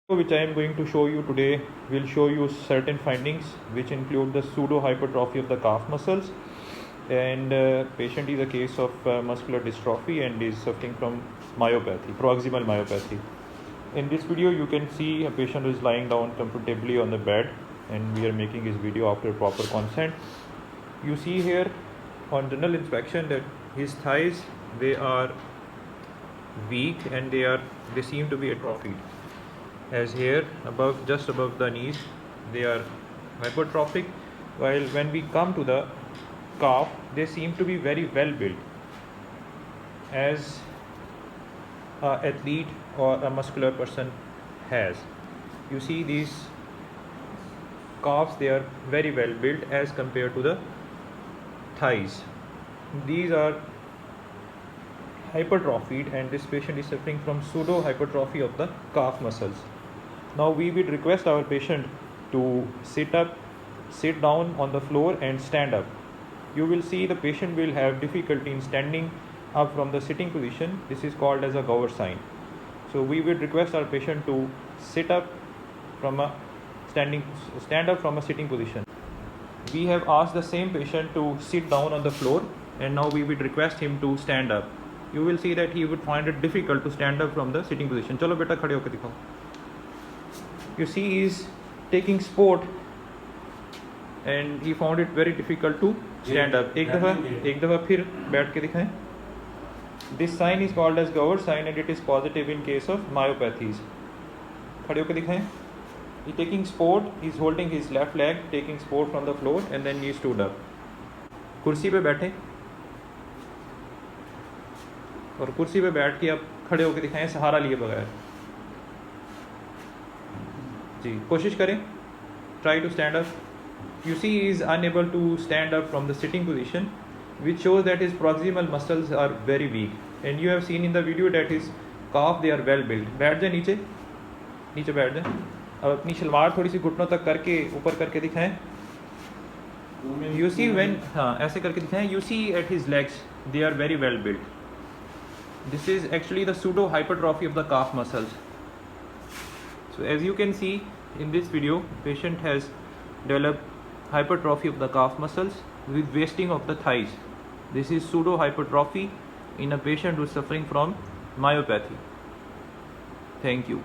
Which I am going to show you today will show you certain findings which include the pseudo hypertrophy of the calf muscles, and patient is a case of muscular dystrophy and is suffering from myopathy, proximal myopathy. In this video you can see a patient who is lying down comfortably on the bed, and we are making his video after proper consent. You see here on general inspection that his thighs, they are weak and they seem to be atrophied, as here above, just above the knees, they are hypertrophic, while when we come to the calf, they seem to be very well built, as an athlete or a muscular person has. You see these calves, they are very well built as compared to the thighs. These are hypertrophied, and this patient is suffering from pseudo hypertrophy of the calf muscles. Now we would request our patient to sit up, sit down on the floor and stand up. You will see the patient will have difficulty in standing up from the sitting position. This is called as a Gower sign. So we would request our patient to sit up from a stand up from a sitting position. We have asked the same patient to sit down on the floor, and now we would request him to stand up. You will see that he would find it difficult to stand up from the sitting position. Chalo beta khade hoke dikhao. You see he is taking sport and he found it very difficult to stand up. एक दफा फिर बैठ के दिखाएं. This sign is called as Gower sign and it is positive in case of myopathies. खड़े होके दिखाएं. He taking sport, he is holding his left leg, taking sport from the floor, and then he stood up. कुर्सी पे बैठे और कुर्सी पे बैठ के अब खड़े होके दिखाएं सहारा लिए बगैर. जी कोशिश करें. Try to stand up. You see he is unable to stand up from the sitting position, which shows that his proximal muscles are very weak, and you have seen in the video that his calf, they are well built. बैठ जाए नीचे, नीचे बैठ जाए. अब अपनी शलवार थोड़ी सी घुटनों तक करके ऊपर करके दिखाएं. You see when हाँ ऐसे करके दिखाएं. You see at his legs, they are very well built. This is actually the pseudo hypertrophy of the calf muscles. So as you can see in this video, patient has developed hypertrophy of the calf muscles with wasting of the thighs. This is pseudo hypertrophy in a patient who is suffering from myopathy. Thank you.